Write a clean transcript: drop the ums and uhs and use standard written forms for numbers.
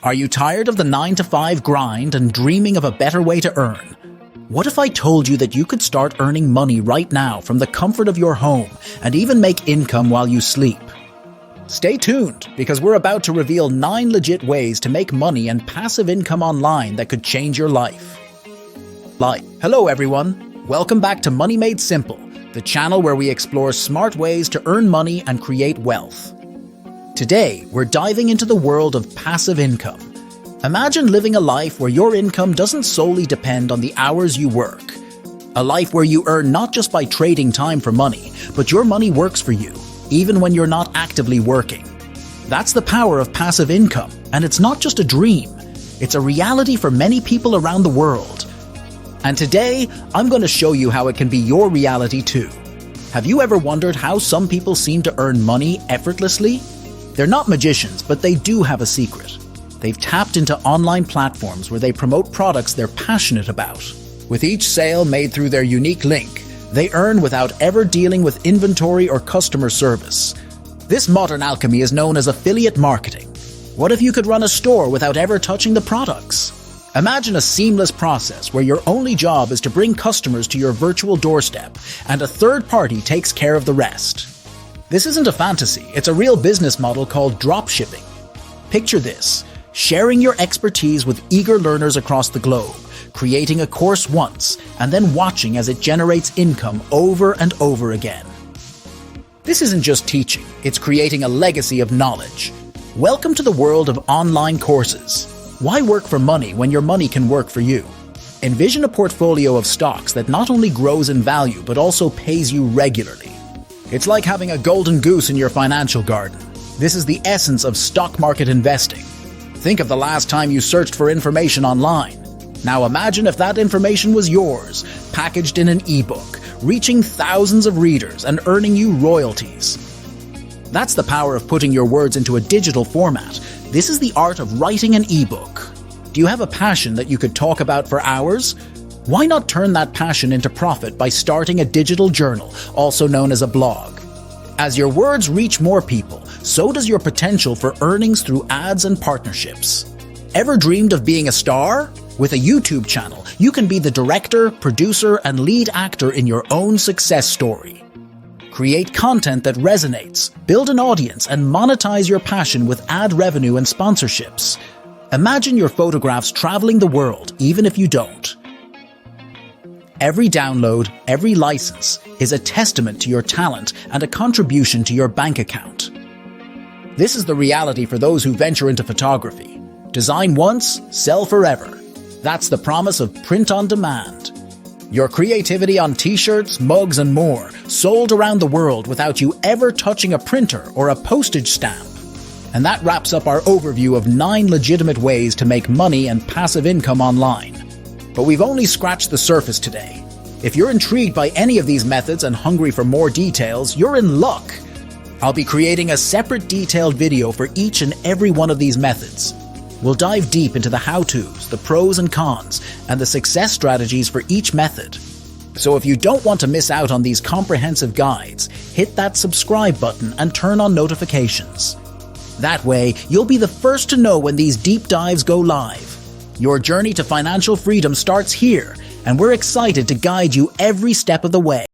Are you tired of the 9-to-5 grind and dreaming of a better way to earn? What if I told you that you could start earning money right now from the comfort of your home and even make income while you sleep? Stay tuned, because we're about to reveal 9 legit ways to make money and passive income online that could change your life. Hello everyone, welcome back to Money Made Simple, the channel where we explore smart ways to earn money and create wealth. Today, we're diving into the world of passive income. Imagine living a life where your income doesn't solely depend on the hours you work. A life where you earn not just by trading time for money, but your money works for you, even when you're not actively working. That's the power of passive income, and it's not just a dream. It's a reality for many people around the world. And today, I'm going to show you how it can be your reality too. Have you ever wondered how some people seem to earn money effortlessly? They're not magicians, but they do have a secret. They've tapped into online platforms where they promote products they're passionate about. With each sale made through their unique link, they earn without ever dealing with inventory or customer service. This modern alchemy is known as affiliate marketing. What if you could run a store without ever touching the products? Imagine a seamless process where your only job is to bring customers to your virtual doorstep, and a third party takes care of the rest. This isn't a fantasy, it's a real business model called dropshipping. Picture this: sharing your expertise with eager learners across the globe, creating a course once, and then watching as it generates income over and over again. This isn't just teaching, it's creating a legacy of knowledge. Welcome to the world of online courses. Why work for money when your money can work for you? Envision a portfolio of stocks that not only grows in value but also pays you regularly. It's like having a golden goose in your financial garden. This is the essence of stock market investing. Think of the last time you searched for information online. Now imagine if that information was yours, packaged in an ebook, reaching thousands of readers and earning you royalties. That's the power of putting your words into a digital format. This is the art of writing an ebook. Do you have a passion that you could talk about for hours? Why not turn that passion into profit by starting a digital journal, also known as a blog? As your words reach more people, so does your potential for earnings through ads and partnerships. Ever dreamed of being a star? With a YouTube channel, you can be the director, producer, and lead actor in your own success story. Create content that resonates, build an audience, and monetize your passion with ad revenue and sponsorships. Imagine your photographs traveling the world, even if you don't. Every download, every license, is a testament to your talent and a contribution to your bank account. This is the reality for those who venture into photography. Design once, sell forever. That's the promise of print on demand. Your creativity on t-shirts, mugs, and more, sold around the world without you ever touching a printer or a postage stamp. And that wraps up our overview of 9 legitimate ways to make money and passive income online. But we've only scratched the surface today. If you're intrigued by any of these methods and hungry for more details, you're in luck. I'll be creating a separate detailed video for each and every one of these methods. We'll dive deep into the how-tos, the pros and cons, and the success strategies for each method. So if you don't want to miss out on these comprehensive guides, hit that subscribe button and turn on notifications. That way, you'll be the first to know when these deep dives go live. Your journey to financial freedom starts here, and we're excited to guide you every step of the way.